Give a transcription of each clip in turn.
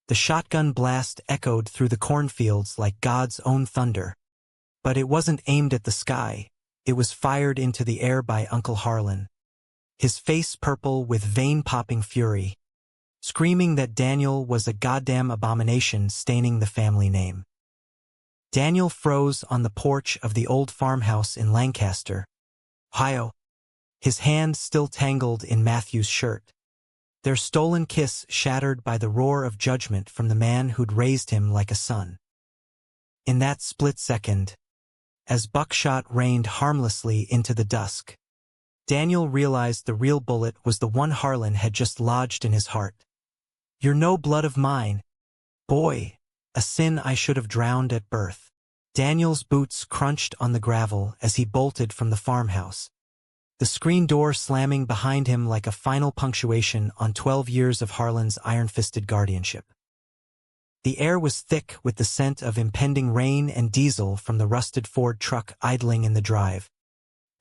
The shotgun blast echoed through the cornfields like God's own thunder. But it wasn't aimed at the sky, it was fired into the air by Uncle Harlan, his face purple with vein-popping fury, screaming that Daniel was a goddamn abomination staining the family name. Daniel froze on the porch of the old farmhouse in Lancaster, Ohio, his hand still tangled in Matthew's shirt. Their stolen kiss shattered by the roar of judgment from the man who'd raised him like a son. In that split second, as buckshot rained harmlessly into the dusk, Daniel realized the real bullet was the one Harlan had just lodged in his heart. "You're no blood of mine, boy, a sin I should have drowned at birth." Daniel's boots crunched on the gravel as he bolted from the farmhouse, the screen door slamming behind him like a final punctuation on 12 years of Harlan's iron-fisted guardianship. The air was thick with the scent of impending rain and diesel from the rusted Ford truck idling in the drive.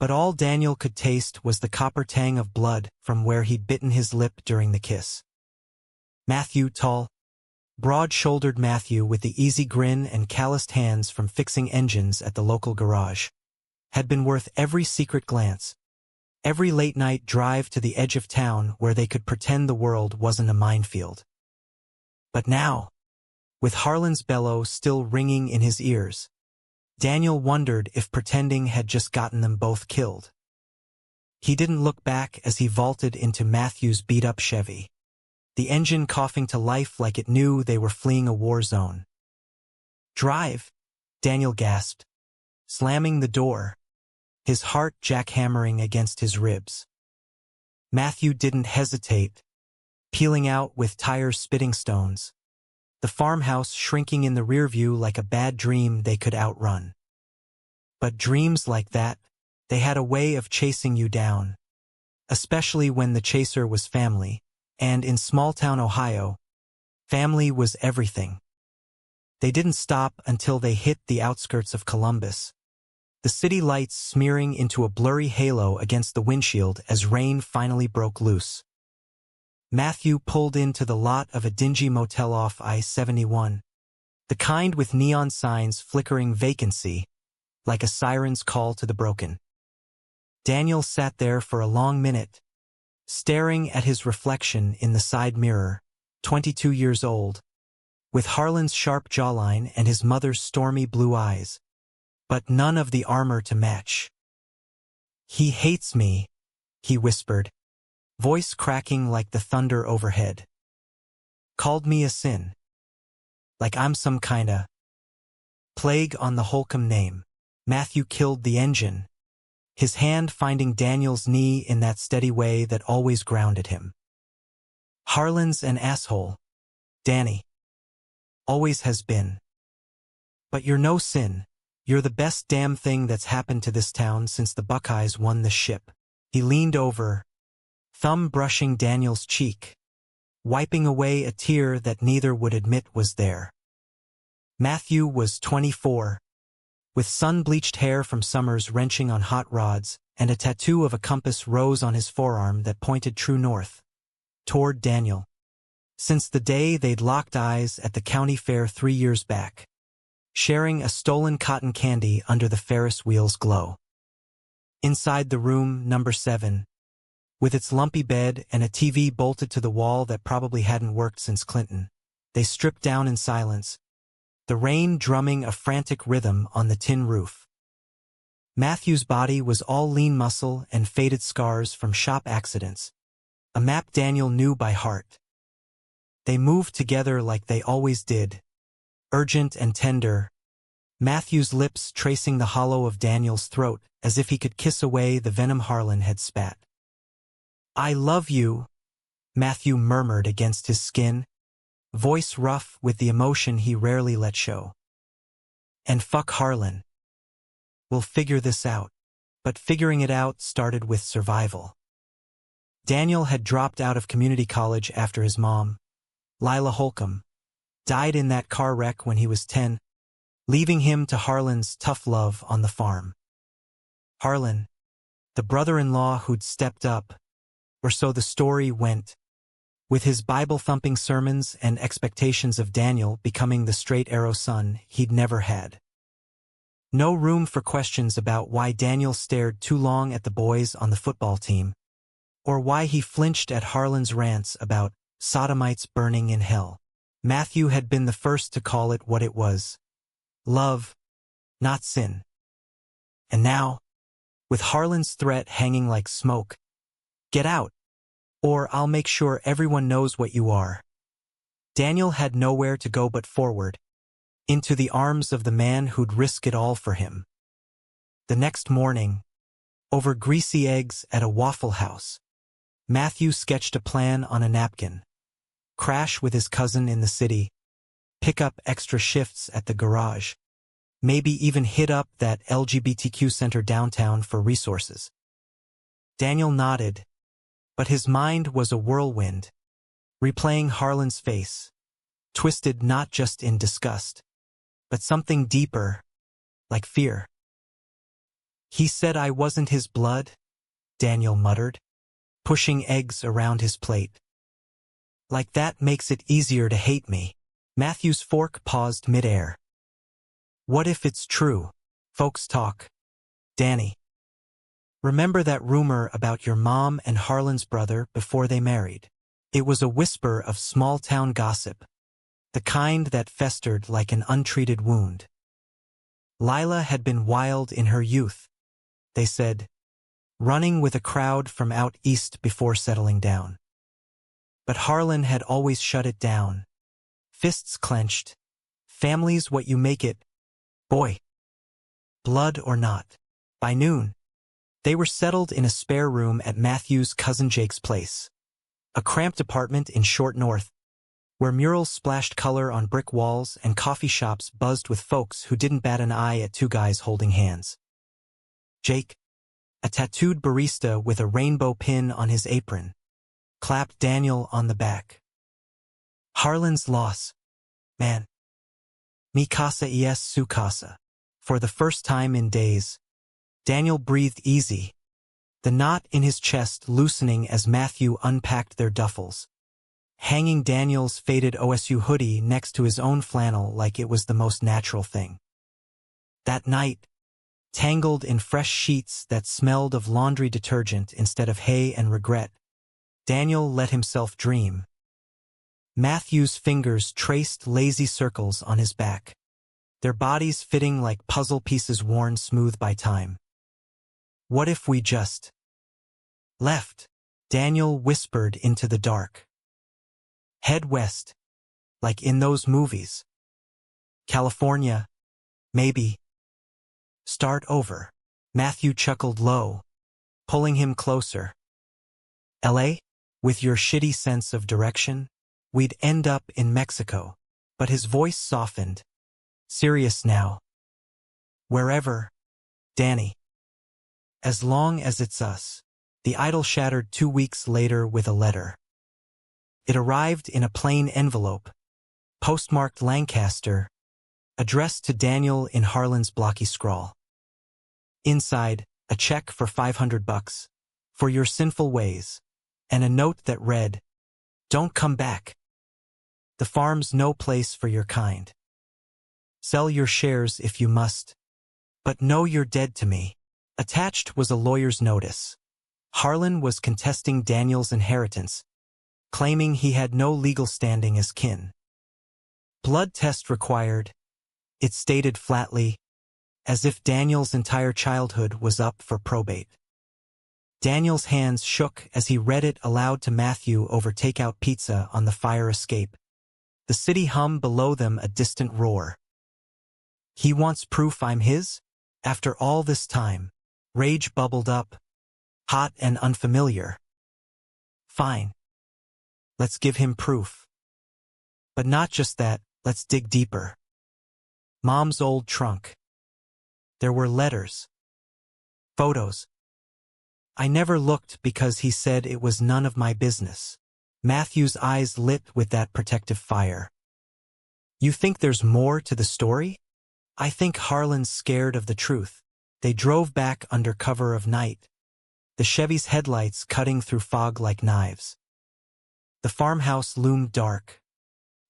But all Daniel could taste was the copper tang of blood from where he'd bitten his lip during the kiss. Matthew, tall, broad-shouldered Matthew with the easy grin and calloused hands from fixing engines at the local garage, had been worth every secret glance, every late-night drive to the edge of town where they could pretend the world wasn't a minefield. But now, with Harlan's bellow still ringing in his ears, Daniel wondered if pretending had just gotten them both killed. He didn't look back as he vaulted into Matthew's beat-up Chevy, the engine coughing to life like it knew they were fleeing a war zone. "Drive," Daniel gasped, slamming the door, his heart jackhammering against his ribs. Matthew didn't hesitate, peeling out with tires spitting stones, the farmhouse shrinking in the rear view like a bad dream they could outrun. But dreams like that, they had a way of chasing you down, especially when the chaser was family, and in small-town Ohio, family was everything. They didn't stop until they hit the outskirts of Columbus, the city lights smearing into a blurry halo against the windshield as rain finally broke loose. Matthew pulled into the lot of a dingy motel off I-71, the kind with neon signs flickering vacancy, like a siren's call to the broken. Daniel sat there for a long minute, staring at his reflection in the side mirror, 22 years old, with Harlan's sharp jawline and his mother's stormy blue eyes, but none of the armor to match. "He hates me," he whispered, voice cracking like the thunder overhead. "Called me a sin. Like I'm some kinda plague on the Holcomb name." Matthew killed the engine, his hand finding Daniel's knee in that steady way that always grounded him. "Harlan's an asshole, Danny. Always has been. But you're no sin. You're the best damn thing that's happened to this town since the Buckeyes won the ship." He leaned over, thumb brushing Daniel's cheek, wiping away a tear that neither would admit was there. Matthew was 24, with sun-bleached hair from summers wrenching on hot rods, and a tattoo of a compass rose on his forearm that pointed true north, toward Daniel, since the day they'd locked eyes at the county fair 3 years back, sharing a stolen cotton candy under the Ferris wheel's glow. Inside the room, number 7, with its lumpy bed and a TV bolted to the wall that probably hadn't worked since Clinton, they stripped down in silence, the rain drumming a frantic rhythm on the tin roof. Matthew's body was all lean muscle and faded scars from shop accidents, a map Daniel knew by heart. They moved together like they always did, urgent and tender, Matthew's lips tracing the hollow of Daniel's throat as if he could kiss away the venom Harlan had spat. "I love you," Matthew murmured against his skin, voice rough with the emotion he rarely let show. "And fuck Harlan. We'll figure this out." But figuring it out started with survival. Daniel had dropped out of community college after his mom, Lila Holcomb, died in that car wreck when he was 10, leaving him to Harlan's tough love on the farm. Harlan, the brother-in-law who'd stepped up, or so the story went, with his Bible-thumping sermons and expectations of Daniel becoming the straight-arrow son he'd never had. No room for questions about why Daniel stared too long at the boys on the football team, or why he flinched at Harlan's rants about sodomites burning in hell. Matthew had been the first to call it what it was: love, not sin. And now, with Harlan's threat hanging like smoke, "Get out, or I'll make sure everyone knows what you are," Daniel had nowhere to go but forward, into the arms of the man who'd risk it all for him. The next morning, over greasy eggs at a Waffle House, Matthew sketched a plan on a napkin: crash with his cousin in the city, pick up extra shifts at the garage, maybe even hit up that LGBTQ center downtown for resources. Daniel nodded, but his mind was a whirlwind, replaying Harlan's face, twisted not just in disgust, but something deeper, like fear. "He said I wasn't his blood," Daniel muttered, pushing eggs around his plate. "Like that makes it easier to hate me." Matthew's fork paused midair. "What if it's true? Folks talk. Danny. Remember that rumor about your mom and Harlan's brother before they married? It was a whisper of small-town gossip, the kind that festered like an untreated wound. Lila had been wild in her youth, they said, running with a crowd from out east before settling down. But Harlan had always shut it down. Fists clenched. Family's what you make it, boy. Blood or not. By noon, they were settled in a spare room at Matthew's cousin Jake's place, a cramped apartment in Short North, where murals splashed color on brick walls and coffee shops buzzed with folks who didn't bat an eye at two guys holding hands. Jake, a tattooed barista with a rainbow pin on his apron, clapped Daniel on the back. "Harlan's loss, man. Mi casa es su casa." For the first time in days, Daniel breathed easy, the knot in his chest loosening as Matthew unpacked their duffels, hanging Daniel's faded OSU hoodie next to his own flannel like it was the most natural thing. That night, tangled in fresh sheets that smelled of laundry detergent instead of hay and regret, Daniel let himself dream. Matthew's fingers traced lazy circles on his back, their bodies fitting like puzzle pieces worn smooth by time. "What if we just left?" Daniel whispered into the dark. "Head west, like in those movies. California, maybe. Start over." Matthew chuckled low, pulling him closer. "LA? With your shitty sense of direction, we'd end up in Mexico." But his voice softened, serious now. "Wherever, Danny. As long as it's us." The idol shattered 2 weeks later with a letter. It arrived in a plain envelope, postmarked Lancaster, addressed to Daniel in Harlan's blocky scrawl. Inside, a check for $500, for your sinful ways, and a note that read, "Don't come back. The farm's no place for your kind. Sell your shares if you must, but know you're dead to me." Attached was a lawyer's notice. Harlan was contesting Daniel's inheritance, claiming he had no legal standing as kin. "Blood test required," it stated flatly, as if Daniel's entire childhood was up for probate. Daniel's hands shook as he read it aloud to Matthew over takeout pizza on the fire escape, the city hum below them a distant roar. "He wants proof I'm his? After all this time?" Rage bubbled up, hot and unfamiliar. "Fine. Let's give him proof. But not just that, let's dig deeper." Mom's old trunk. There were letters. Photos. "I never looked because he said it was none of my business." Matthew's eyes lit with that protective fire. "You think there's more to the story?" "I think Harlan's scared of the truth." They drove back under cover of night, the Chevy's headlights cutting through fog like knives. The farmhouse loomed dark.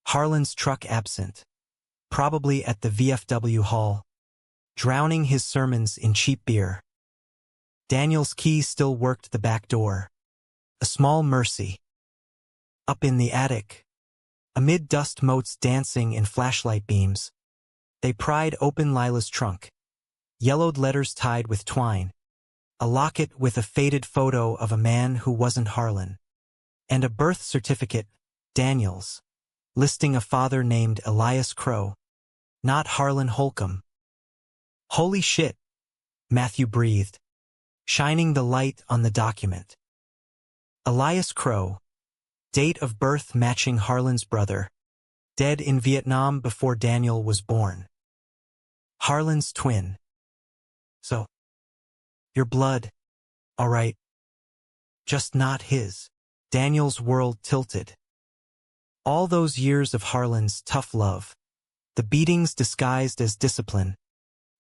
Harlan's truck absent, probably at the VFW hall, drowning his sermons in cheap beer. Daniel's key still worked the back door. A small mercy. Up in the attic, amid dust motes dancing in flashlight beams, they pried open Lila's trunk. Yellowed letters tied with twine. A locket with a faded photo of a man who wasn't Harlan. And a birth certificate, Daniel's, listing a father named Elias Crow, not Harlan Holcomb. Holy shit, Matthew breathed, shining the light on the document. Elias Crow, date of birth matching Harlan's brother, dead in Vietnam before Daniel was born. Harlan's twin. So, your blood, all right, just not his. Daniel's world tilted. All those years of Harlan's tough love, the beatings disguised as discipline,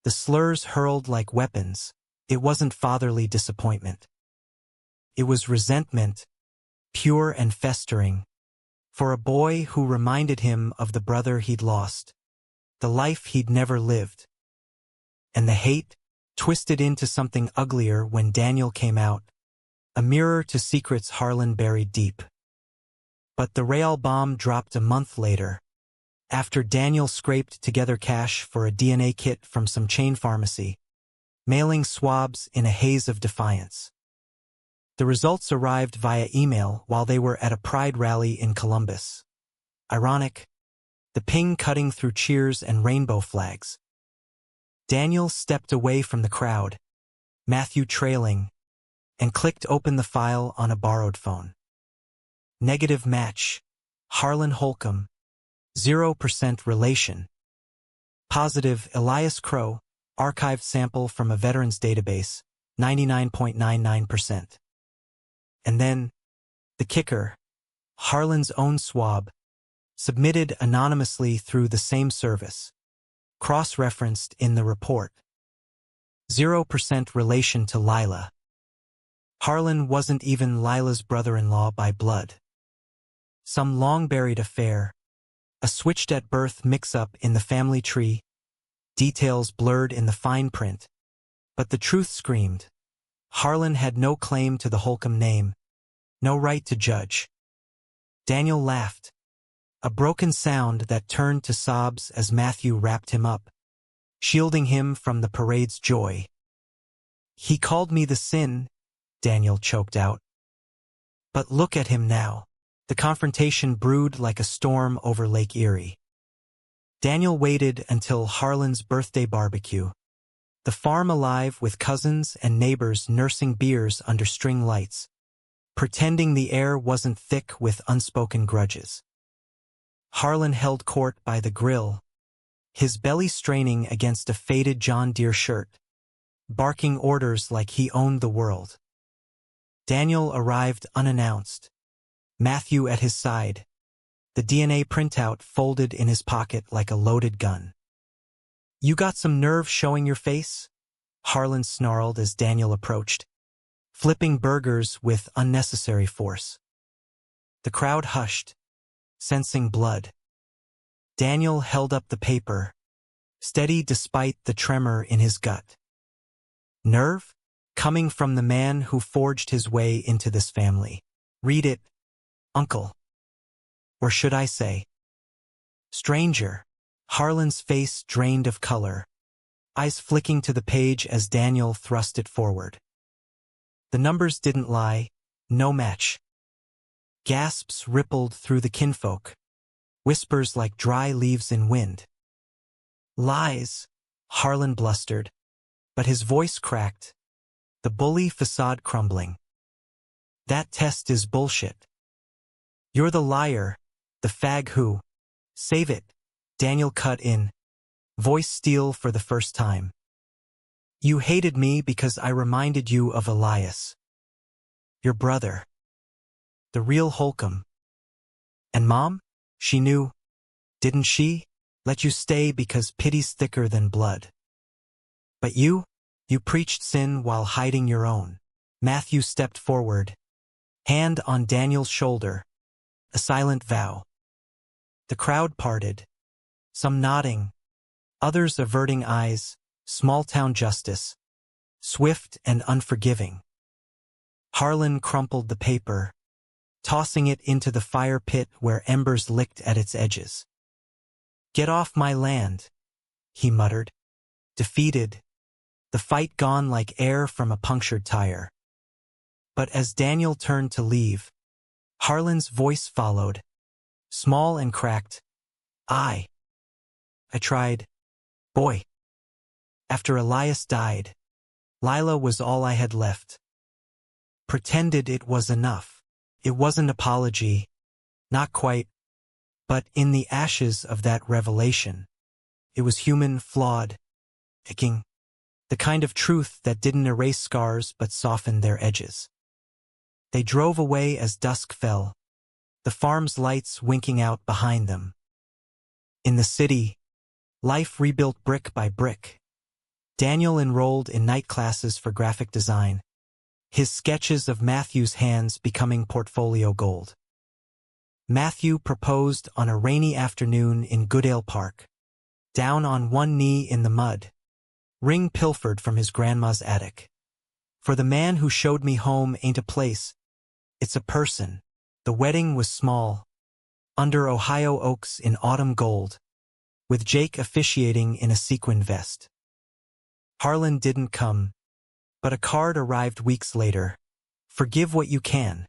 the slurs hurled like weapons, it wasn't fatherly disappointment. It was resentment, pure and festering, for a boy who reminded him of the brother he'd lost, the life he'd never lived. And the hate twisted into something uglier when Daniel came out, a mirror to secrets Harlan buried deep. But the rail bomb dropped a month later, after Daniel scraped together cash for a DNA kit from some chain pharmacy, mailing swabs in a haze of defiance. The results arrived via email while they were at a pride rally in Columbus. Ironic, the ping cutting through cheers and rainbow flags. Daniel stepped away from the crowd, Matthew trailing, and clicked open the file on a borrowed phone. Negative match. Harlan Holcomb. 0% relation. Positive Elias Crow. Archived sample from a veterans database. 99.99%. And then, the kicker. Harlan's own swab. Submitted anonymously through the same service. Cross-referenced in the report. 0% relation to Lila. Harlan wasn't even Lila's brother-in-law by blood. Some long-buried affair, a switched-at-birth mix-up in the family tree, details blurred in the fine print. But the truth screamed. Harlan had no claim to the Holcomb name, no right to judge. Daniel laughed, a broken sound that turned to sobs as Matthew wrapped him up, shielding him from the parade's joy. He called me the sin, Daniel choked out. But look at him now. The confrontation brewed like a storm over Lake Erie. Daniel waited until Harlan's birthday barbecue. The farm alive with cousins and neighbors nursing beers under string lights, pretending the air wasn't thick with unspoken grudges. Harlan held court by the grill, his belly straining against a faded John Deere shirt, barking orders like he owned the world. Daniel arrived unannounced, Matthew at his side, the DNA printout folded in his pocket like a loaded gun. "You got some nerve showing your face?" Harlan snarled as Daniel approached, flipping burgers with unnecessary force. The crowd hushed, sensing blood. Daniel held up the paper, steady despite the tremor in his gut. Nerve? Coming from the man who forged his way into this family. Read it, uncle. Or should I say, stranger. Harlan's face drained of color, eyes flicking to the page as Daniel thrust it forward. The numbers didn't lie, no match. Gasps rippled through the kinfolk, whispers like dry leaves in wind. Lies, Harlan blustered, but his voice cracked, the bully facade crumbling. That test is bullshit. You're the liar, the fag who. Save it, Daniel cut in, voice steel for the first time. You hated me because I reminded you of Elias. Your brother. The real Holcomb. And Mom? She knew, didn't she? Let you stay because pity's thicker than blood. But you preached sin while hiding your own. Matthew stepped forward, hand on Daniel's shoulder, A silent vow. The crowd parted, some nodding, others averting eyes, small-town justice, swift and unforgiving. Harlan crumpled the paper, tossing it into the fire pit where embers licked at its edges. "Get off my land," he muttered, defeated, the fight gone like air from a punctured tire. But as Daniel turned to leave, Harlan's voice followed, small and cracked. I tried. Boy. After Elias died, Lila was all I had left. Pretended it was enough. It wasn't apology, not quite, but in the ashes of that revelation, it was human, flawed, aching, the kind of truth that didn't erase scars but softened their edges. They drove away as dusk fell, the farm's lights winking out behind them. In the city, life rebuilt brick by brick. Daniel enrolled in night classes for graphic design, his sketches of Matthew's hands becoming portfolio gold. Matthew proposed on a rainy afternoon in Goodale Park, down on one knee in the mud, ring pilfered from his grandma's attic. "For the man who showed me home ain't a place, it's a person." The wedding was small, under Ohio oaks in autumn gold, with Jake officiating in a sequin vest. Harlan didn't come, but a card arrived weeks later. "Forgive what you can.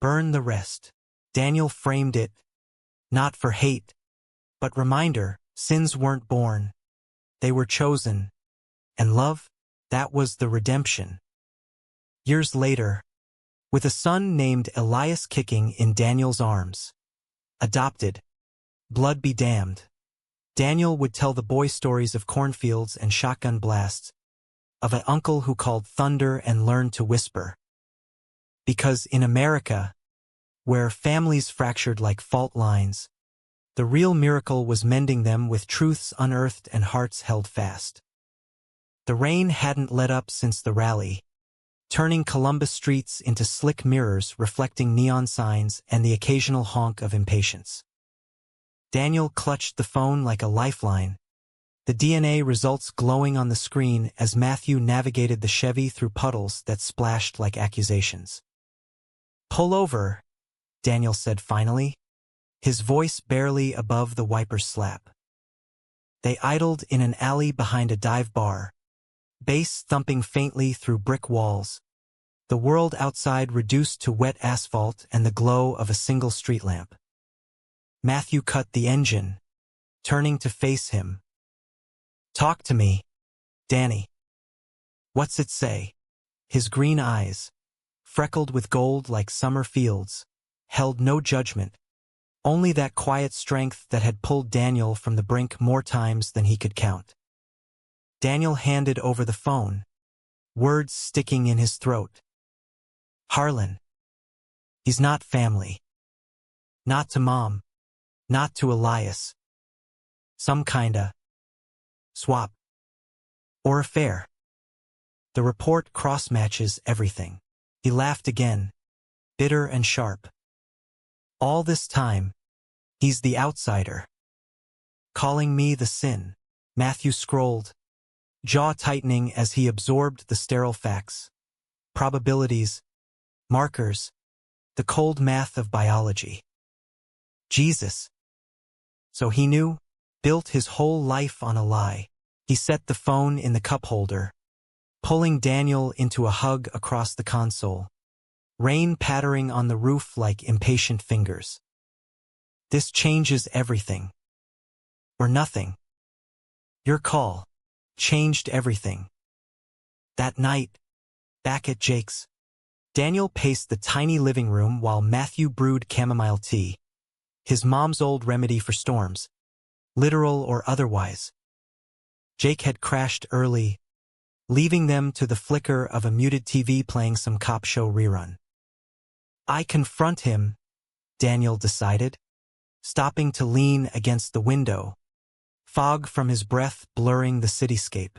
Burn the rest." Daniel framed it, not for hate, but reminder, sins weren't born. They were chosen. And love, that was the redemption. Years later, with a son named Elias kicking in Daniel's arms, adopted, blood be damned, Daniel would tell the boy stories of cornfields and shotgun blasts, of an uncle who called thunder and learned to whisper. Because in America, where families fractured like fault lines, the real miracle was mending them with truths unearthed and hearts held fast. The rain hadn't let up since the rally, turning Columbus streets into slick mirrors reflecting neon signs and the occasional honk of impatience. Daniel clutched the phone like a lifeline, the DNA results glowing on the screen as Matthew navigated the Chevy through puddles that splashed like accusations. "Pull over," Daniel said finally, his voice barely above the wiper's slap. They idled in an alley behind a dive bar, bass thumping faintly through brick walls, the world outside reduced to wet asphalt and the glow of a single street lamp. Matthew cut the engine, turning to face him. "Talk to me, Danny." "What's it say?" His green eyes, freckled with gold like summer fields, held no judgment, only that quiet strength that had pulled Daniel from the brink more times than he could count. Daniel handed over the phone, words sticking in his throat. "Harlan. He's not family. Not to Mom. Not to Elias. Some kinda swap. Or affair." The report cross-matches everything. He laughed again, bitter and sharp. "All this time, he's the outsider. Calling me the sin." Matthew scrolled, jaw tightening as he absorbed the sterile facts, probabilities, markers, the cold math of biology. Jesus. So he knew, built his whole life on a lie. He set the phone in the cup holder, pulling Daniel into a hug across the console, rain pattering on the roof like impatient fingers. "This changes everything. Or nothing. Your call changed everything." That night, back at Jake's, Daniel paced the tiny living room while Matthew brewed chamomile tea, his mom's old remedy for storms, literal or otherwise. Jake had crashed early, leaving them to the flicker of a muted TV playing some cop show rerun. "I confront him," Daniel decided, stopping to lean against the window, fog from his breath blurring the cityscape.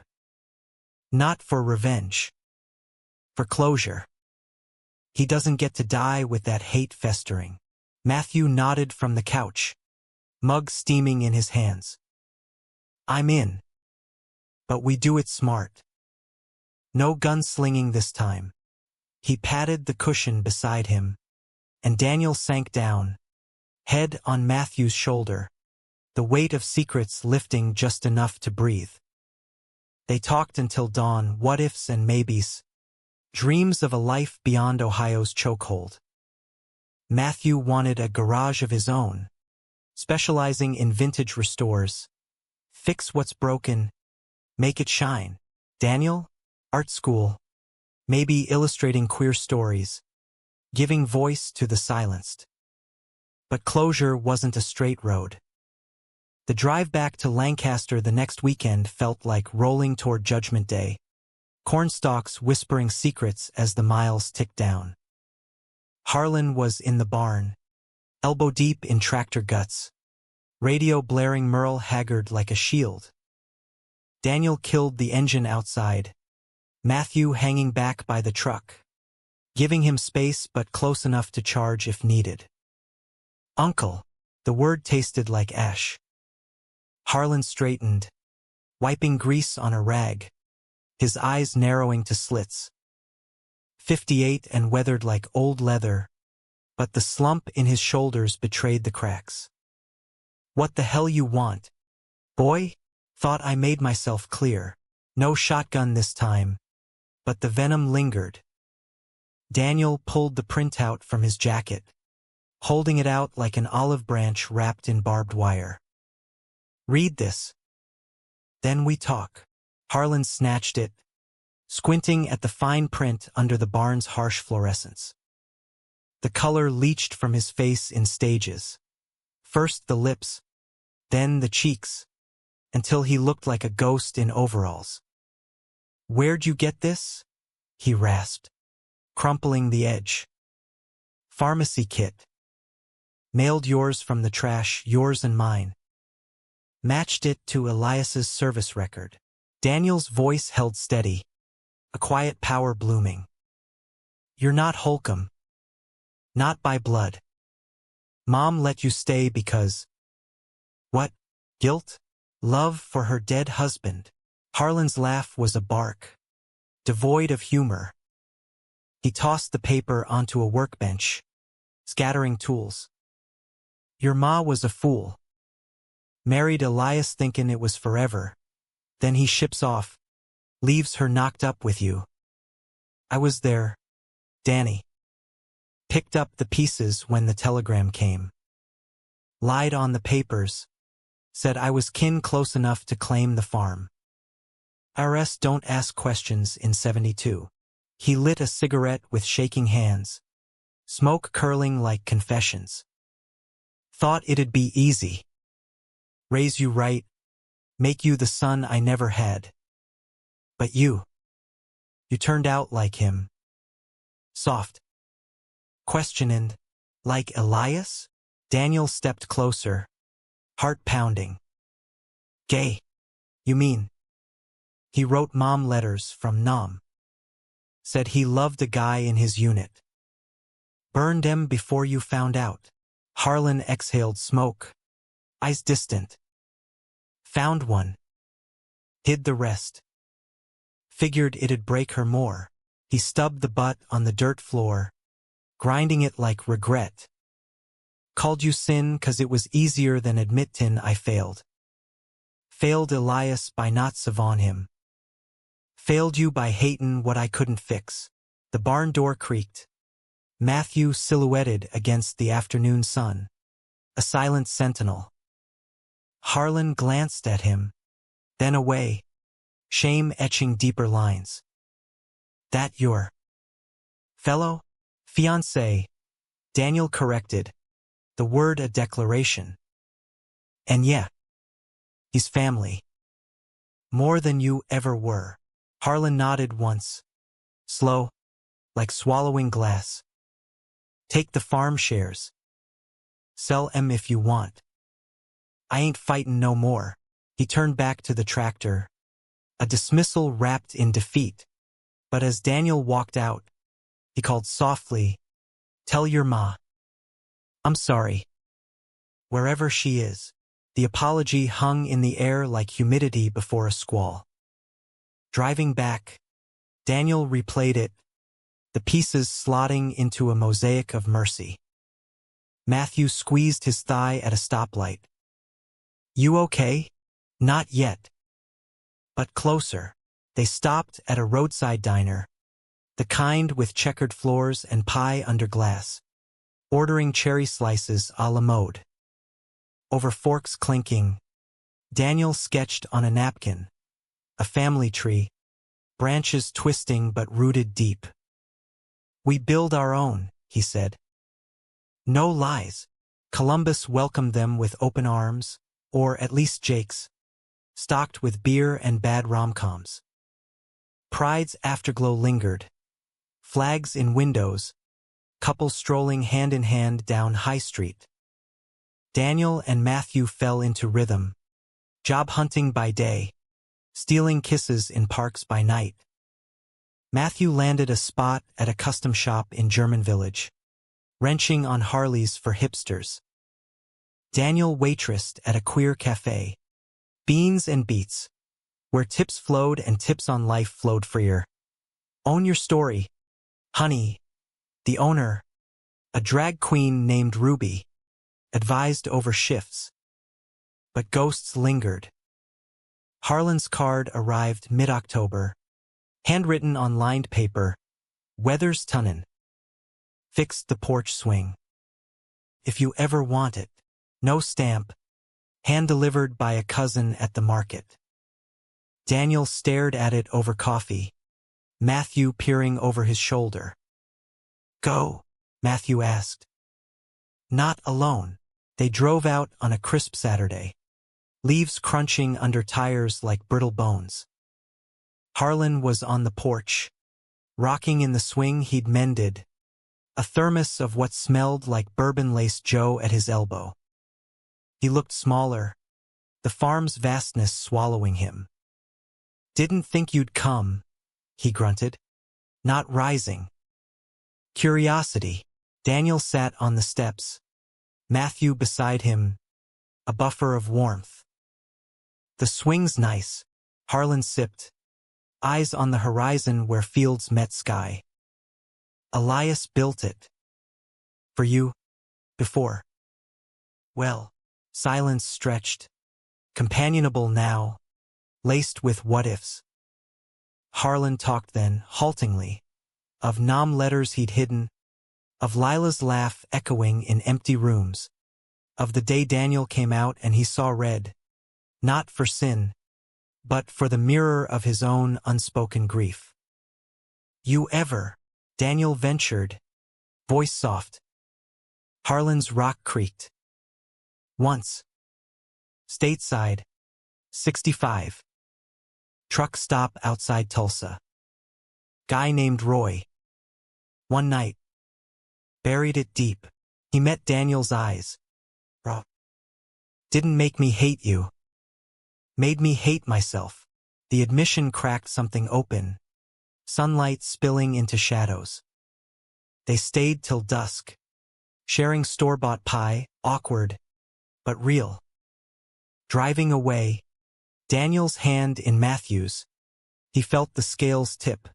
"Not for revenge. For closure. He doesn't get to die with that hate festering." Matthew nodded from the couch, mug steaming in his hands. I'm in. But we do it smart. No gunslinging this time. He patted the cushion beside him, and Daniel sank down, head on Matthew's shoulder, the weight of secrets lifting just enough to breathe. They talked until dawn, what-ifs and maybes, dreams of a life beyond Ohio's chokehold. Matthew wanted a garage of his own, specializing in vintage restores. Fix what's broken, make it shine. Daniel? Art school. Maybe illustrating queer stories, giving voice to the silenced. But closure wasn't a straight road. The drive back to Lancaster the next weekend felt like rolling toward Judgment Day, cornstalks whispering secrets as the miles ticked down. Harlan was in the barn, elbow-deep in tractor guts, radio blaring Merle Haggard like a shield. Daniel killed the engine outside, Matthew hanging back by the truck, giving him space but close enough to charge if needed. Uncle, the word tasted like ash. Harlan straightened, wiping grease on a rag, his eyes narrowing to slits. 58 and weathered like old leather, but the slump in his shoulders betrayed the cracks. What the hell you want? Boy? Thought I made myself clear. No shotgun this time. But the venom lingered. Daniel pulled the printout from his jacket, holding it out like an olive branch wrapped in barbed wire. Read this. Then we talk. Harlan snatched it, squinting at the fine print under the barn's harsh fluorescence. The color leached from his face in stages. First the lips, then the cheeks, until he looked like a ghost in overalls. Where'd you get this? He rasped, crumpling the edge. Pharmacy kit. Mailed yours from the trash, yours and mine. Matched it to Elias's service record. Daniel's voice held steady, a quiet power blooming. You're not Holcomb. Not by blood. Mom let you stay because... What? Guilt? Love for her dead husband. Harlan's laugh was a bark, devoid of humor. He tossed the paper onto a workbench, scattering tools. Your ma was a fool. Married Elias thinking it was forever. Then he ships off, leaves her knocked up with you. I was there, Danny. Picked up the pieces when the telegram came. Lied on the papers. Said I was kin close enough to claim the farm. IRS don't ask questions in 72. He lit a cigarette with shaking hands, smoke curling like confessions. Thought it'd be easy. Raise you right, make you the son I never had. But you turned out like him. Soft. Questioning, like Elias? Daniel stepped closer, heart pounding. Gay, you mean? He wrote mom letters from Nam. Said he loved a guy in his unit. Burned him before you found out. Harlan exhaled smoke, eyes distant. Found one. Hid the rest. Figured it'd break her more. He stubbed the butt on the dirt floor, grinding it like regret. Called you sin 'cause it was easier than admittin' I failed. Failed Elias by not savon him. Failed you by hatin' what I couldn't fix. The barn door creaked. Matthew silhouetted against the afternoon sun, a silent sentinel. Harlan glanced at him, then away, shame etching deeper lines. That your fellow? Fiancé, Daniel corrected, the word a declaration. And yeah, he's family. More than you ever were. Harlan nodded once, slow, like swallowing glass. Take the farm shares. Sell 'em if you want. I ain't fightin' no more. He turned back to the tractor, a dismissal wrapped in defeat. But as Daniel walked out, he called softly, Tell your ma. I'm sorry. Wherever she is. The apology hung in the air like humidity before a squall. Driving back, Daniel replayed it, the pieces slotting into a mosaic of mercy. Matthew squeezed his thigh at a stoplight. You okay? Not yet. But closer. They stopped at a roadside diner, the kind with checkered floors and pie under glass, ordering cherry slices a la mode. Over forks clinking, Daniel sketched on a napkin, a family tree, branches twisting but rooted deep. We build our own, he said. No lies. Columbus welcomed them with open arms, or at least Jake's, stocked with beer and bad rom-coms. Pride's afterglow lingered. Flags in windows, couples strolling hand in hand down High Street. Daniel and Matthew fell into rhythm, job hunting by day, stealing kisses in parks by night. Matthew landed a spot at a custom shop in German Village, wrenching on Harleys for hipsters. Daniel waitressed at a queer cafe, Beans and Beats, where tips flowed and tips on life flowed freer. Own your story, honey. The owner, a drag queen named Ruby, advised over shifts. But ghosts lingered. Harlan's card arrived mid-October, handwritten on lined paper, Weathers Tunnin. Fixed the porch swing. If you ever want it. No stamp. Hand-delivered by a cousin at the market. Daniel stared at it over coffee, Matthew peering over his shoulder. Go, Matthew asked. Not alone. They drove out on a crisp Saturday, leaves crunching under tires like brittle bones. Harlan was on the porch, rocking in the swing he'd mended, a thermos of what smelled like bourbon-laced Joe at his elbow. He looked smaller, the farm's vastness swallowing him. Didn't think you'd come, he grunted, not rising. Curiosity. Daniel sat on the steps, Matthew beside him, a buffer of warmth. The swing's nice, Harlan sipped, eyes on the horizon where fields met sky. Elias built it. For you? Before. Well, silence stretched, companionable now, laced with what-ifs. Harlan talked then, haltingly, of nom letters he'd hidden, of Lila's laugh echoing in empty rooms, of the day Daniel came out and he saw red, not for sin, but for the mirror of his own unspoken grief. You ever? Daniel ventured, voice soft. Harlan's rock creaked. Once. Stateside. 65. Truck stop outside Tulsa. Guy named Roy. One night. Buried it deep. He met Daniel's eyes. Raw. Didn't make me hate you. Made me hate myself. The admission cracked something open. Sunlight spilling into shadows. They stayed till dusk. Sharing store-bought pie, awkward, but real. Driving away, Daniel's hand in Matthew's, he felt the scales tip,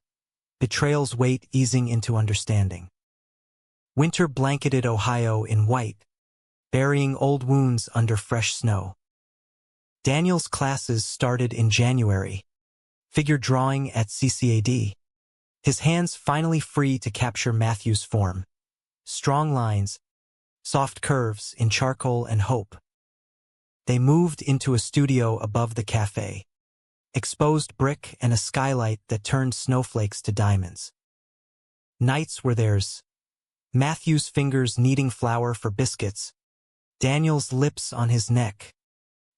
betrayal's weight easing into understanding. Winter blanketed Ohio in white, burying old wounds under fresh snow. Daniel's classes started in January, figure drawing at CCAD. His hands finally free to capture Matthew's form. Strong lines, soft curves in charcoal and hope. They moved into a studio above the cafe. Exposed brick and a skylight that turned snowflakes to diamonds. Nights were theirs. Matthew's fingers kneading flour for biscuits. Daniel's lips on his neck.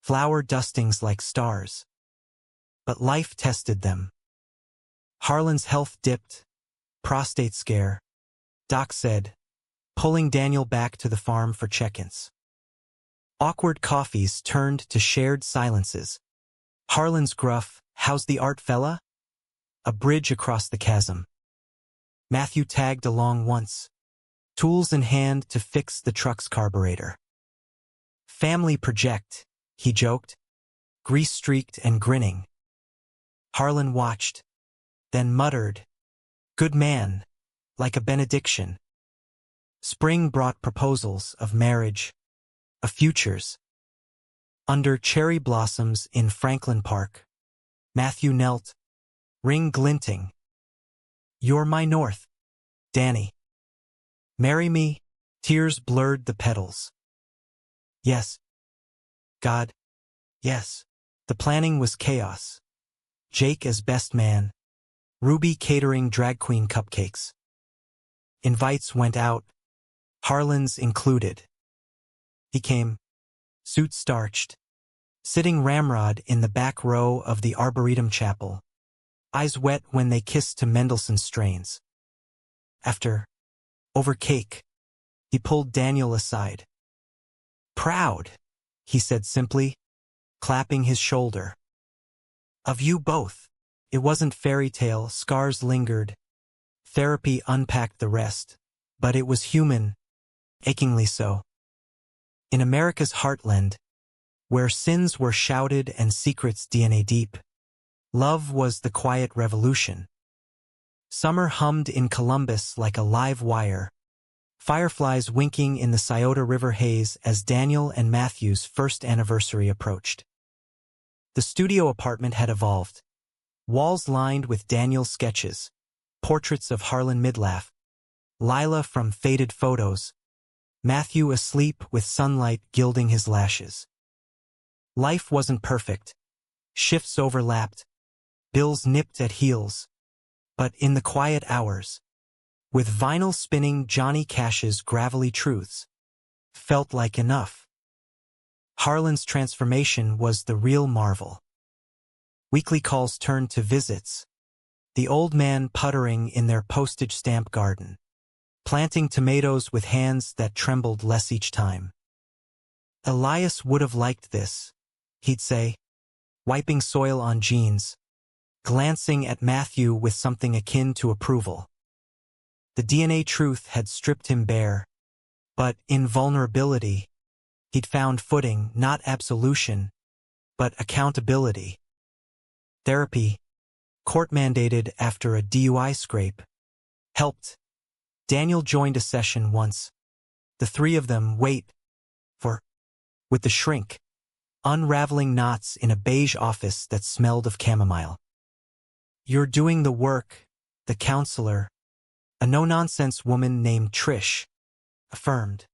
Flour dustings like stars. But life tested them. Harlan's health dipped. Prostate scare. Doc said, pulling Daniel back to the farm for check-ins. Awkward coffees turned to shared silences. Harlan's gruff, how's the art fella? A bridge across the chasm. Matthew tagged along once. tools in hand to fix the truck's carburetor. "Family project," he joked, grease-streaked and grinning. Harlan watched, then muttered, "Good man," like a benediction. Spring brought proposals of marriage, of futures. Under cherry blossoms in Franklin Park, Matthew knelt, ring glinting. "You're my north, Danny. Marry me?" Tears blurred the petals. "Yes. God, yes." The planning was chaos. Jake as best man, Ruby catering drag queen cupcakes. Invites went out, Harlan's included. He came, suit starched, sitting ramrod in the back row of the Arboretum Chapel, eyes wet when they kissed to Mendelssohn strains. Over cake, he pulled Daniel aside. "Proud," he said simply, clapping his shoulder. "Of you both." It wasn't fairy tale, scars lingered. Therapy unpacked the rest, but it was human, achingly so. In America's heartland, where sins were shouted and secrets DNA deep, love was the quiet revolution. Summer hummed in Columbus like a live wire, fireflies winking in the Scioto River haze as Daniel and Matthew's first anniversary approached. The studio apartment had evolved. Walls lined with Daniel's sketches, portraits of Harlan Midlaff, Lila from faded photos, Matthew asleep with sunlight gilding his lashes. Life wasn't perfect. Shifts overlapped, bills nipped at heels. But in the quiet hours, with vinyl spinning Johnny Cash's gravelly truths, felt like enough. Harlan's transformation was the real marvel. Weekly calls turned to visits, the old man puttering in their postage stamp garden, planting tomatoes with hands that trembled less each time. "Elias would have liked this," he'd say, wiping soil on jeans, glancing at Matthew with something akin to approval. The DNA truth had stripped him bare, but in vulnerability, he'd found footing, not absolution, but accountability. Therapy, court-mandated after a DUI scrape, helped. Daniel joined a session once. The three of them with the shrink, unraveling knots in a beige office that smelled of chamomile. "You're doing the work," the counselor, a no-nonsense woman named Trish, affirmed.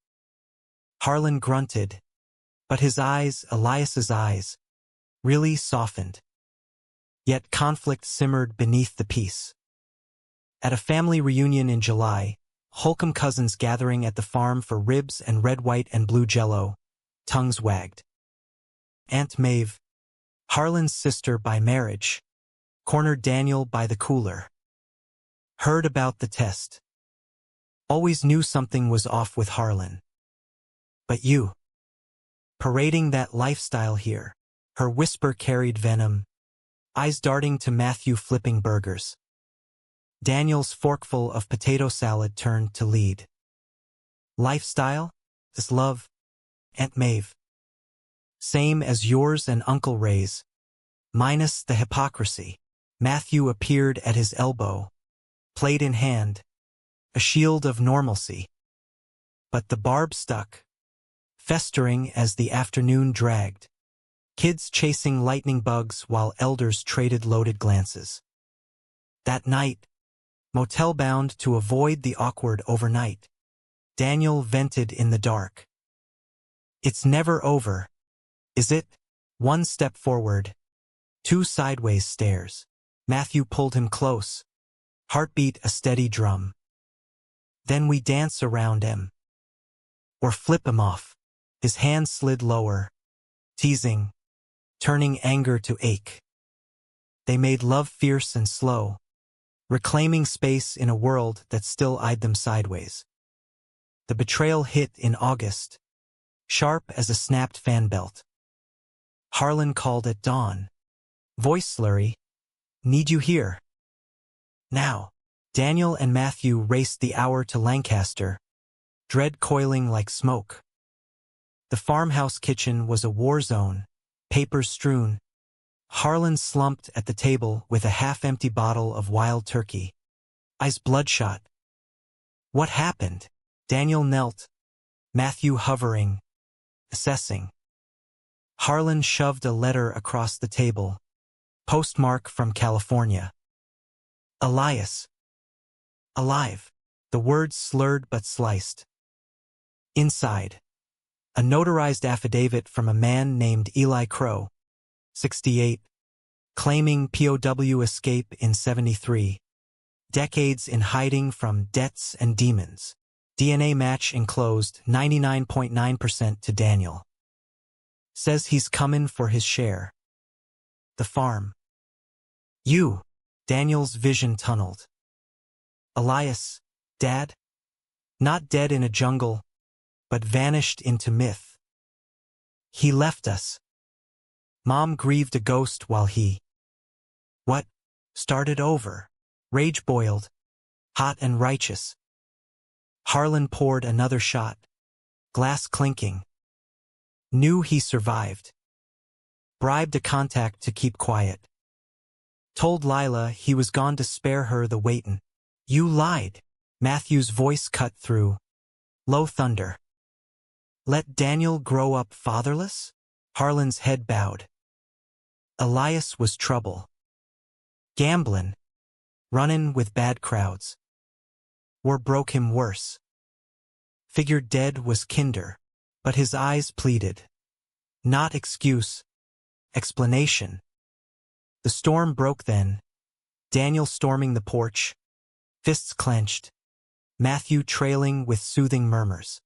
Harlan grunted, but his eyes, Elias's eyes, really softened. Yet conflict simmered beneath the peace. At a family reunion in July, Holcomb cousins gathering at the farm for ribs and red, white, and blue jello, tongues wagged. Aunt Maeve, Harlan's sister by marriage, cornered Daniel by the cooler. Heard about the test. Always knew something was off with Harlan. "But you, parading that lifestyle here," her whisper carried venom, eyes darting to Matthew flipping burgers. Daniel's forkful of potato salad turned to lead. "Lifestyle? This love, Aunt Maeve. Same as yours and Uncle Ray's, minus the hypocrisy." Matthew appeared at his elbow, plate in hand, a shield of normalcy. But the barb stuck, festering as the afternoon dragged. Kids chasing lightning bugs while elders traded loaded glances. That night, motel-bound to avoid the awkward overnight, Daniel vented in the dark. "It's never over, is it?" One step forward, two sideways stares. Matthew pulled him close, heartbeat a steady drum. "Then we dance around him. Or flip him off." His hand slid lower, teasing, turning anger to ache. They made love fierce and slow, reclaiming space in a world that still eyed them sideways. The betrayal hit in August, sharp as a snapped fan belt. Harlan called at dawn, voice slurry, "Need you here." Now. Daniel and Matthew raced the hour to Lancaster, dread coiling like smoke. The farmhouse kitchen was a war zone, papers strewn. Harlan slumped at the table with a half-empty bottle of wild turkey. Eyes bloodshot. What happened? Daniel knelt, Matthew hovering, assessing. Harlan shoved a letter across the table. Postmark from California. Elias. Alive. The words slurred but sliced. Inside. A notarized affidavit from a man named Eli Crow, 68, claiming POW escape in 73. Decades in hiding from debts and demons. DNA match enclosed 99.9% to Daniel. Says he's comin' for his share. The farm. You. Daniel's vision tunneled. Elias, Dad? Not dead in a jungle, but vanished into myth. He left us. Mom grieved a ghost while he... What? Started over. Rage boiled. Hot and righteous. Harlan poured another shot. Glass clinking. Knew he survived. Bribed a contact to keep quiet. Told Lila he was gone to spare her the waitin'. You lied. Matthew's voice cut through. Low thunder. Let Daniel grow up fatherless? Harlan's head bowed. Elias was trouble. Gamblin'. Runnin' with bad crowds. War broke him worse. Figured dead was kinder, but his eyes pleaded. Not excuse. Explanation. The storm broke then. Daniel storming the porch. Fists clenched. Matthew trailing with soothing murmurs.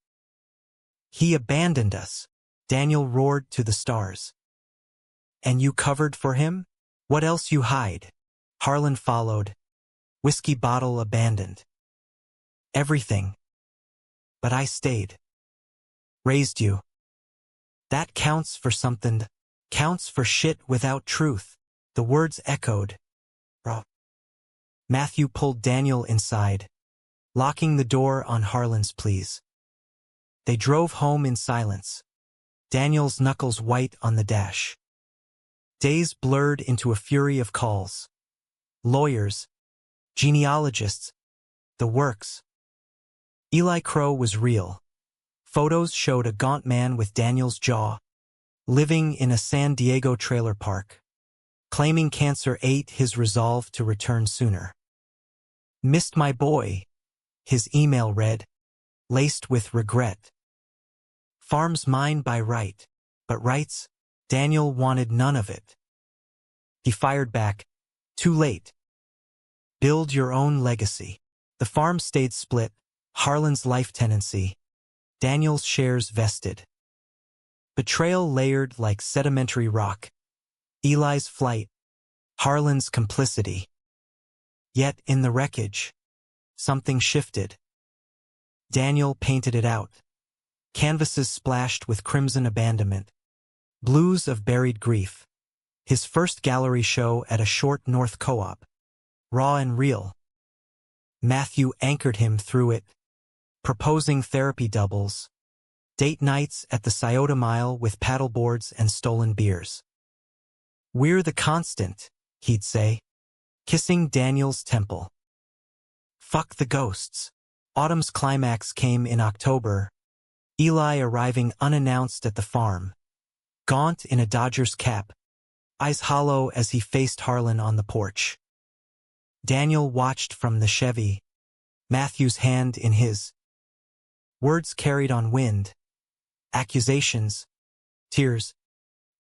He abandoned us. Daniel roared to the stars. And you covered for him? What else you hide? Harlan followed. Whiskey bottle abandoned. Everything. But I stayed. Raised you. That counts for something. Counts for shit without truth. The words echoed. Bro. Matthew pulled Daniel inside, locking the door on Harlan's pleas. They drove home in silence. Daniel's knuckles white on the dash. Days blurred into a fury of calls. Lawyers. Genealogists. The works. Eli Crow was real. Photos showed a gaunt man with Daniel's jaw, living in a San Diego trailer park. Claiming cancer ate his resolve to return sooner. Missed my boy, his email read, laced with regret. Farm's mine by right, but rights, Daniel wanted none of it. He fired back, too late. Build your own legacy. The farm stayed split, Harlan's life tenancy, Daniel's shares vested. Betrayal layered like sedimentary rock. Eli's flight, Harlan's complicity. Yet in the wreckage, something shifted. Daniel painted it out. Canvases splashed with crimson abandonment. Blues of buried grief. His first gallery show at a short North co-op. Raw and real. Matthew anchored him through it. Proposing therapy doubles. Date nights at the Scioto Mile with paddleboards and stolen beers. We're the constant, he'd say, kissing Daniel's temple. Fuck the ghosts. Autumn's climax came in October, Eli arriving unannounced at the farm, gaunt in a Dodgers cap, eyes hollow as he faced Harlan on the porch. Daniel watched from the Chevy, Matthew's hand in his. Words carried on wind. Accusations. Tears.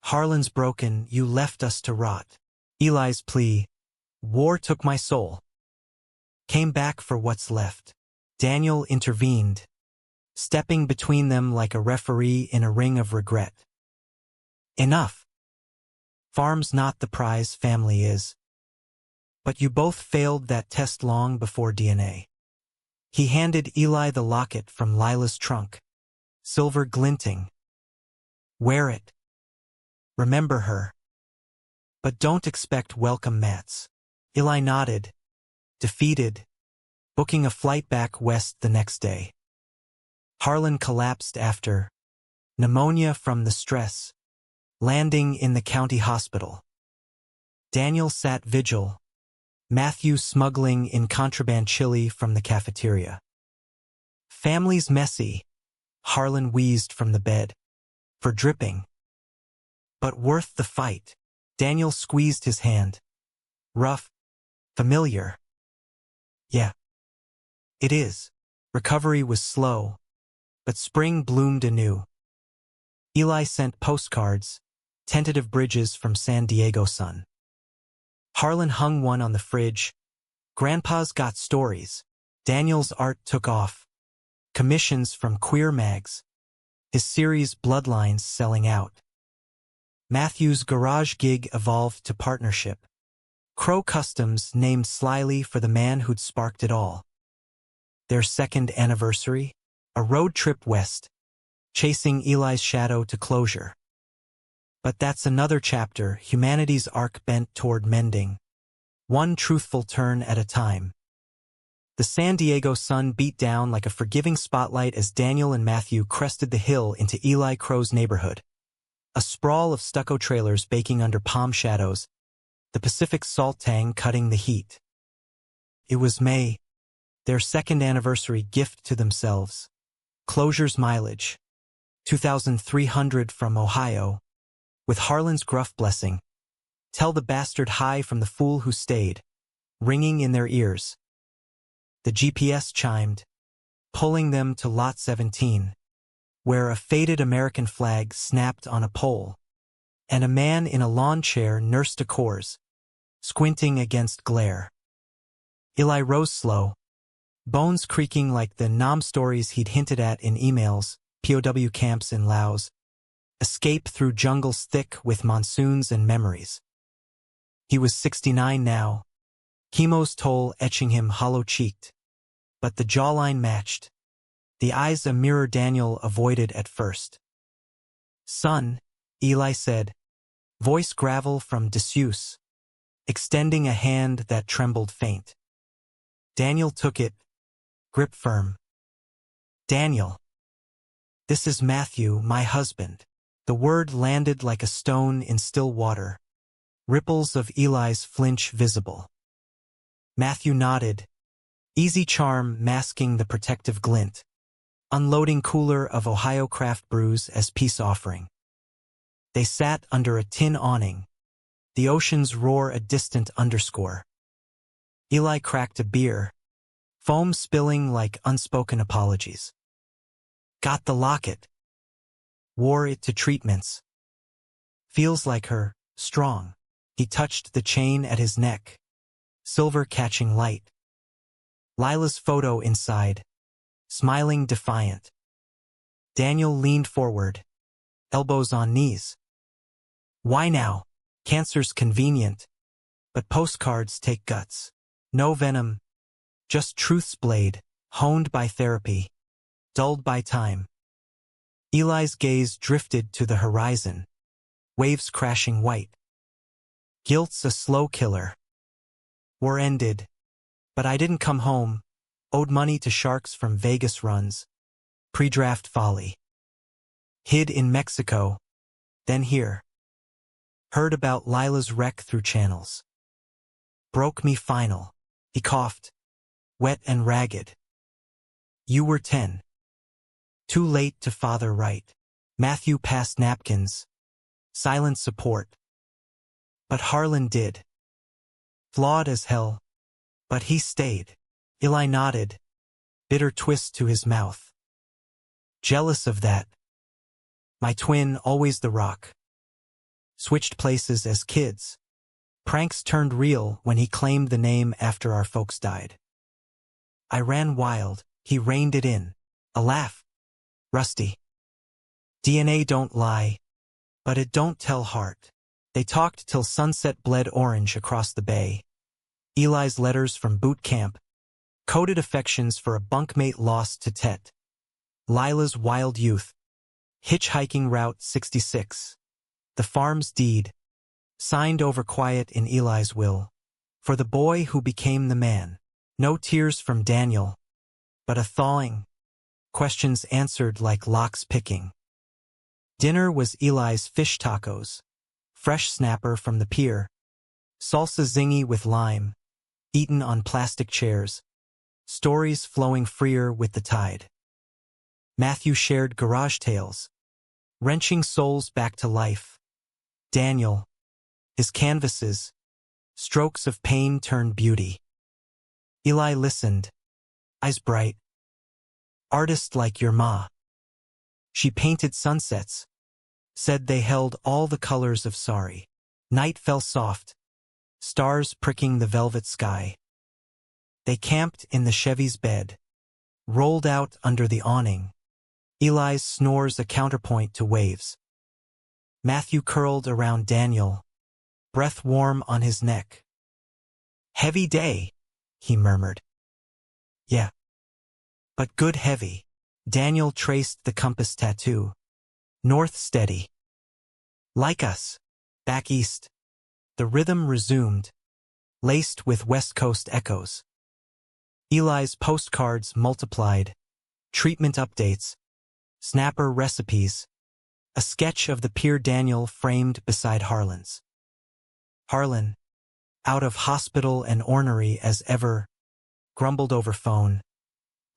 Harlan's broken, you left us to rot. Eli's plea. War took my soul. Came back for what's left. Daniel intervened, stepping between them like a referee in a ring of regret. Enough. Farm's not the prize, family is. But you both failed that test long before DNA. He handed Eli the locket from Lila's trunk. Silver glinting. Wear it. Remember her. But don't expect welcome mats. Eli nodded, defeated, booking a flight back west the next day. Harlan collapsed after pneumonia from the stress, landing in the county hospital. Daniel sat vigil, Matthew smuggling in contraband chili from the cafeteria. Family's messy, Harlan wheezed from the bed, for dripping. But worth the fight. Daniel squeezed his hand. Rough, familiar. Yeah. It is. Recovery was slow, but spring bloomed anew. Eli sent postcards, tentative bridges from San Diego sun. Harlan hung one on the fridge. Grandpa's got stories. Daniel's art took off. Commissions from queer mags. His series Bloodlines selling out. Matthew's garage gig evolved to partnership. Crow Customs named slyly for the man who'd sparked it all. Their second anniversary? A road trip west, chasing Eli's shadow to closure. But that's another chapter, humanity's arc bent toward mending. One truthful turn at a time. The San Diego sun beat down like a forgiving spotlight as Daniel and Matthew crested the hill into Eli Crow's neighborhood. A sprawl of stucco trailers baking under palm shadows, the Pacific salt tang cutting the heat. It was May, their second anniversary gift to themselves. Closure's mileage, 2,300 from Ohio, with Harlan's gruff blessing. Tell the bastard hi from the fool who stayed, ringing in their ears. The GPS chimed, pulling them to Lot 17, where a faded American flag snapped on a pole, and a man in a lawn chair nursed a course, squinting against glare. Eli rose slow, bones creaking like the nom stories he'd hinted at in emails, POW camps in Laos, escape through jungles thick with monsoons and memories. He was 69 now, chemo's toll etching him hollow-cheeked, but the jawline matched, the eyes a mirror Daniel avoided at first. Son, Eli said, voice gravel from disuse, extending a hand that trembled faint. Daniel took it, grip firm. Daniel. This is Matthew, my husband. The word landed like a stone in still water, ripples of Eli's flinch visible. Matthew nodded, easy charm masking the protective glint, unloading cooler of Ohio craft brews as peace offering. They sat under a tin awning, the ocean's roar a distant underscore. Eli cracked a beer, foam spilling like unspoken apologies. Got the locket. Wore it to treatments. Feels like her, strong. He touched the chain at his neck, silver catching light. Lila's photo inside, smiling defiant. Daniel leaned forward, elbows on knees. Why now? Cancer's convenient, but postcards take guts. No venom, just truth's blade, honed by therapy, dulled by time. Eli's gaze drifted to the horizon, waves crashing white. Guilt's a slow killer. War ended, but I didn't come home, owed money to sharks from Vegas runs, pre-draft folly. Hid in Mexico, then here. Heard about Lila's wreck through channels. Broke me final. He coughed, wet and ragged. You were 10. Too late to father right. Matthew passed napkins. Silent support. But Harlan did. Flawed as hell. But he stayed. Eli nodded, bitter twist to his mouth. Jealous of that. My twin, always the rock. Switched places as kids. Pranks turned real when he claimed the name after our folks died. I ran wild, he reined it in. A laugh. Rusty. DNA don't lie, but it don't tell heart. They talked till sunset bled orange across the bay. Eli's letters from boot camp, coded affections for a bunkmate lost to Tet. Lila's wild youth, hitchhiking Route 66. The farm's deed, signed over quiet in Eli's will, for the boy who became the man. No tears from Daniel, but a thawing, questions answered like locks picking. Dinner was Eli's fish tacos, fresh snapper from the pier, salsa zingy with lime, eaten on plastic chairs, stories flowing freer with the tide. Matthew shared garage tales, wrenching souls back to life. Daniel, his canvases, strokes of pain turned beauty. Eli listened, eyes bright. Artist like your ma. She painted sunsets, said they held all the colors of sorry. Night fell soft, stars pricking the velvet sky. They camped in the Chevy's bed, rolled out under the awning. Eli's snores a counterpoint to waves. Matthew curled around Daniel, breath warm on his neck. Heavy day, he murmured. Yeah. But good heavy. Daniel traced the compass tattoo. North steady. Like us. Back east. The rhythm resumed, laced with West Coast echoes. Eli's postcards multiplied. Treatment updates. Snapper recipes. A sketch of the pier Daniel framed beside Harlan's. Harlan, out of hospital and ornery as ever, grumbled over phone.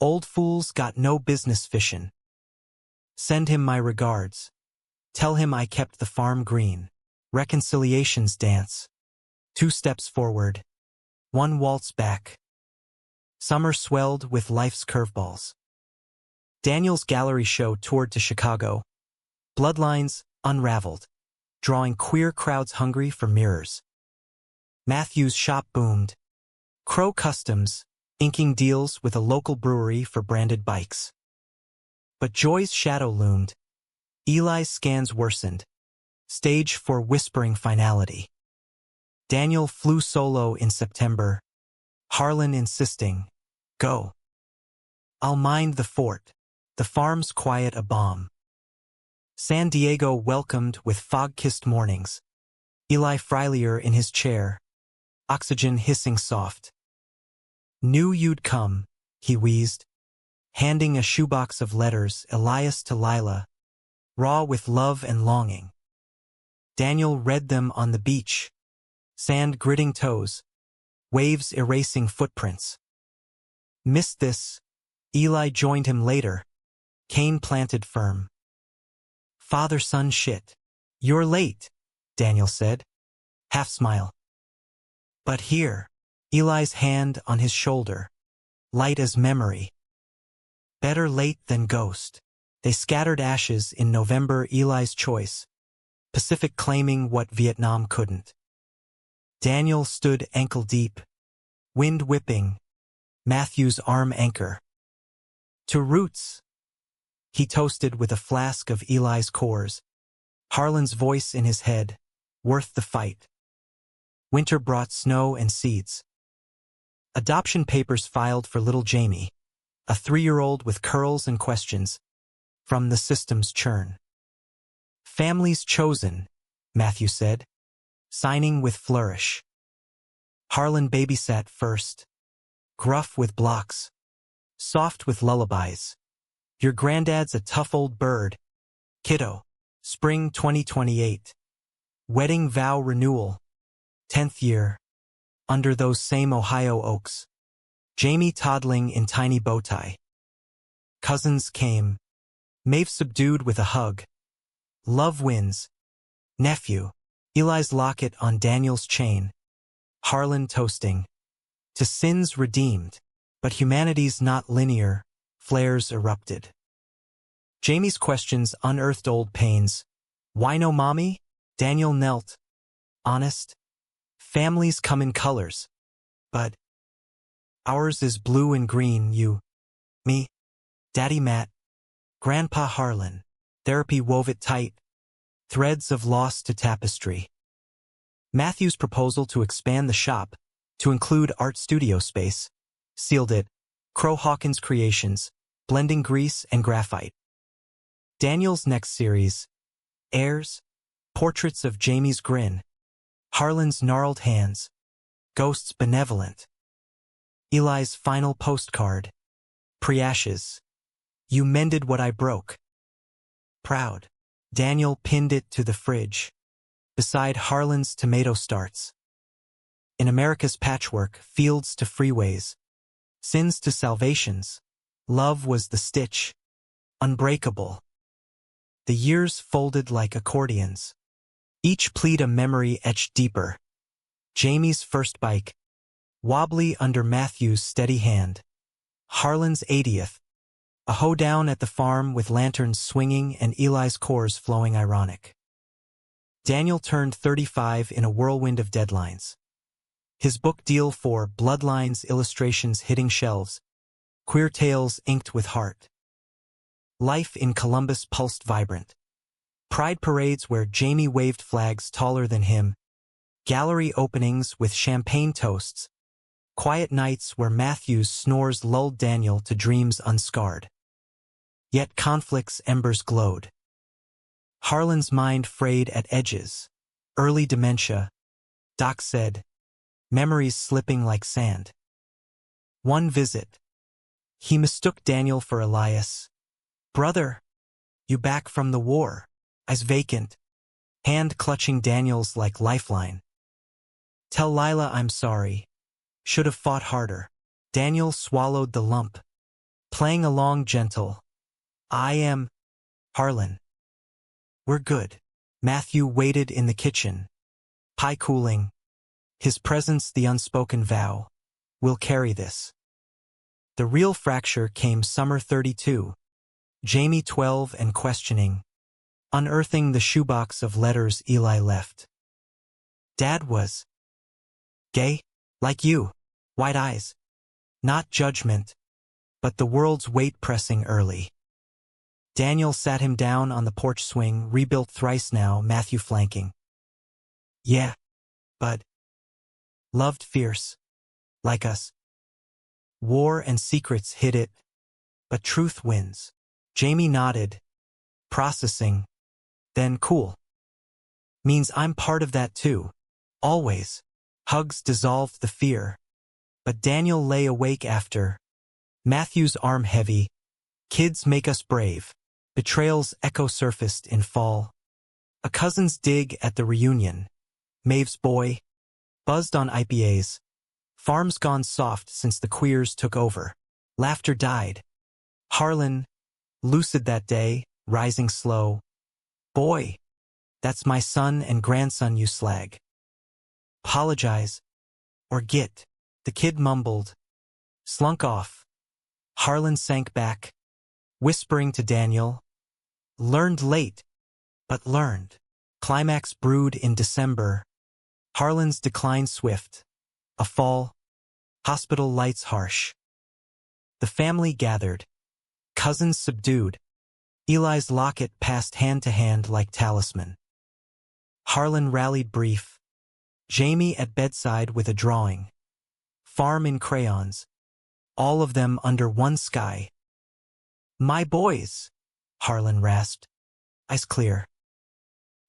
Old fools got no business fishin'. Send him my regards. Tell him I kept the farm green. Reconciliations dance. 2 steps forward. 1 waltz back. Summer swelled with life's curveballs. Daniel's gallery show toured to Chicago. Bloodlines unraveled, drawing queer crowds hungry for mirrors. Matthew's shop boomed. Crow Customs, inking deals with a local brewery for branded bikes. But joy's shadow loomed. Eli's scans worsened. Stage for whispering finality. Daniel flew solo in September. Harlan insisting, go. I'll mind the fort. The farm's quiet a bomb. San Diego welcomed with fog-kissed mornings. Eli Freilier in his chair. Oxygen hissing soft. Knew you'd come, he wheezed, handing a shoebox of letters, Elias to Lila, raw with love and longing. Daniel read them on the beach, sand gritting toes, waves erasing footprints. Missed this, Eli joined him later, cane planted firm. Father-son shit. You're late, Daniel said, half smile. But here, Eli's hand on his shoulder, light as memory. Better late than ghost. They scattered ashes in November, Eli's choice, Pacific claiming what Vietnam couldn't. Daniel stood ankle deep, wind whipping, Matthew's arm anchor. To roots, he toasted with a flask of Eli's cores, Harlan's voice in his head, worth the fight. Winter brought snow and seeds. Adoption papers filed for little Jamie, a 3-year-old with curls and questions, from the system's churn. Families chosen, Matthew said, signing with flourish. Harlan babysat first, gruff with blocks, soft with lullabies. Your granddad's a tough old bird. Kiddo. Spring 2028. Wedding vow renewal. 10th year. Under those same Ohio oaks. Jamie toddling in tiny bow tie. Cousins came. Maeve subdued with a hug. Love wins. Nephew. Eli's locket on Daniel's chain. Harlan toasting. To sins redeemed. But humanity's not linear. Flares erupted. Jamie's questions unearthed old pains. Why no mommy? Daniel knelt. Honest. Families come in colors. But ours is blue and green, you. Me. Daddy Matt. Grandpa Harlan. Therapy wove it tight. Threads of loss to tapestry. Matthew's proposal to expand the shop, to include art studio space, sealed it. Crow Hawkins Creations, blending grease and graphite. Daniel's next series, Heirs, portraits of Jamie's grin, Harlan's gnarled hands, Ghosts benevolent. Eli's final postcard, Pre-ashes, You mended what I broke. Proud. Daniel pinned it to the fridge, beside Harlan's tomato starts. In America's patchwork, fields to freeways, sins to salvations, love was the stitch, unbreakable. The years folded like accordions, each pleat a memory etched deeper. Jamie's first bike, wobbly under Matthew's steady hand. Harlan's 80th, a hoedown at the farm with lanterns swinging and Eli's chorus flowing ironic. Daniel turned 35 in a whirlwind of deadlines. His book deal for Bloodlines illustrations hitting shelves, queer tales inked with heart. Life in Columbus pulsed vibrant. Pride parades where Jamie waved flags taller than him, gallery openings with champagne toasts, quiet nights where Matthew's snores lulled Daniel to dreams unscarred. Yet conflict's embers glowed. Harlan's mind frayed at edges. Early dementia, Doc said, memories slipping like sand. One visit. He mistook Daniel for Elias. Brother, you back from the war? Eyes vacant, hand clutching Daniel's like lifeline. Tell Lila I'm sorry. Should have fought harder. Daniel swallowed the lump, playing along gentle. I am Harlan. We're good. Matthew waited in the kitchen, pie cooling, his presence the unspoken vow. We'll carry this. The real fracture came summer 32. Jamie 12 and questioning, unearthing the shoebox of letters Eli left. Dad was gay, like you, wide eyes. Not judgment, but the world's weight pressing early. Daniel sat him down on the porch swing, rebuilt thrice now, Matthew flanking. Yeah, but loved fierce, like us. War and secrets hid it, but truth wins. Jamie nodded, processing, then cool. Means I'm part of that too. Always. Hugs dissolved the fear. But Daniel lay awake after. Matthew's arm heavy. Kids make us brave. Betrayal's echo surfaced in fall. A cousin's dig at the reunion. Maeve's boy. Buzzed on IPAs. Farms gone soft since the queers took over. Laughter died. Harlan, lucid that day, rising slow. Boy, that's my son and grandson you slag. Apologize. Or git. The kid mumbled. Slunk off. Harlan sank back, whispering to Daniel. Learned late, but learned. Climax brewed in December. Harlan's decline swift. A fall. Hospital lights harsh. The family gathered. Cousins subdued. Eli's locket passed hand to hand like talisman. Harlan rallied brief. Jamie at bedside with a drawing. Farm in crayons. All of them under one sky. My boys, Harlan rasped. Eyes clear.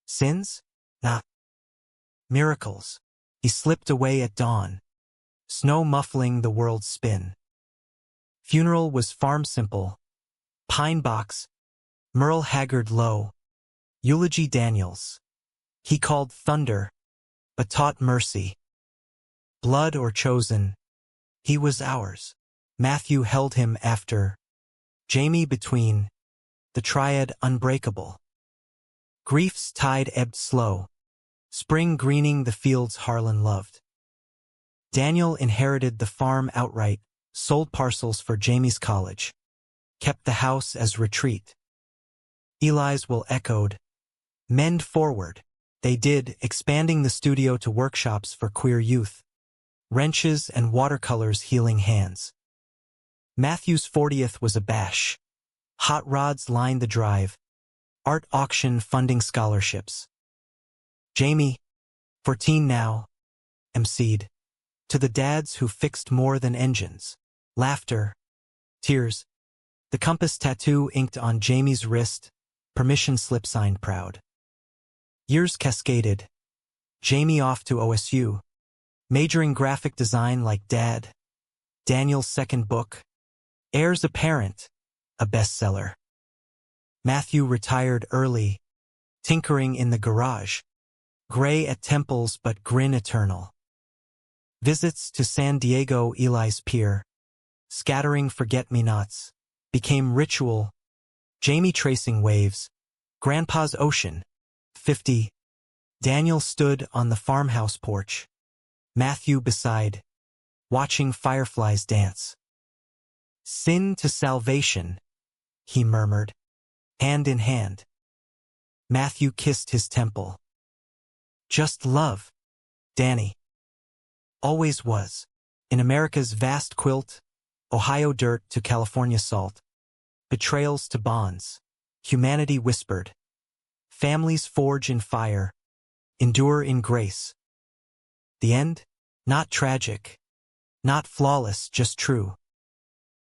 Sins? Nah. Miracles. He slipped away at dawn. Snow muffling the world's spin. Funeral was farm simple. Pine box. Merle Haggard low. Eulogy Daniels. He called thunder, but taught mercy. Blood or chosen, he was ours. Matthew held him after. Jamie between. The triad unbreakable. Grief's tide ebbed slow. Spring greening the fields Harlan loved. Daniel inherited the farm outright, sold parcels for Jamie's college. Kept the house as retreat. Eli's will echoed. Mend forward. They did, expanding the studio to workshops for queer youth. Wrenches and watercolors healing hands. Matthew's 40th was a bash. Hot rods lined the drive. Art auction funding scholarships. Jamie, 14 now, emceed. To the dads who fixed more than engines. Laughter. Tears. The compass tattoo inked on Jamie's wrist. Permission slip signed proud. Years cascaded. Jamie off to OSU. Majoring graphic design like Dad. Daniel's second book. Heirs apparent. a bestseller. Matthew retired early, tinkering in the garage, gray at temples but grin eternal. Visits to San Diego Eli's Pier, scattering forget-me-nots, became ritual. Jamie tracing waves, Grandpa's ocean, 50. Daniel stood on the farmhouse porch, Matthew beside, watching fireflies dance. Sin to salvation, he murmured, hand in hand. Matthew kissed his temple. Just love, Danny. Always was. In America's vast quilt, Ohio dirt to California salt, betrayals to bonds, humanity whispered. Families forge in fire, endure in grace. The end? Not tragic, not flawless, just true.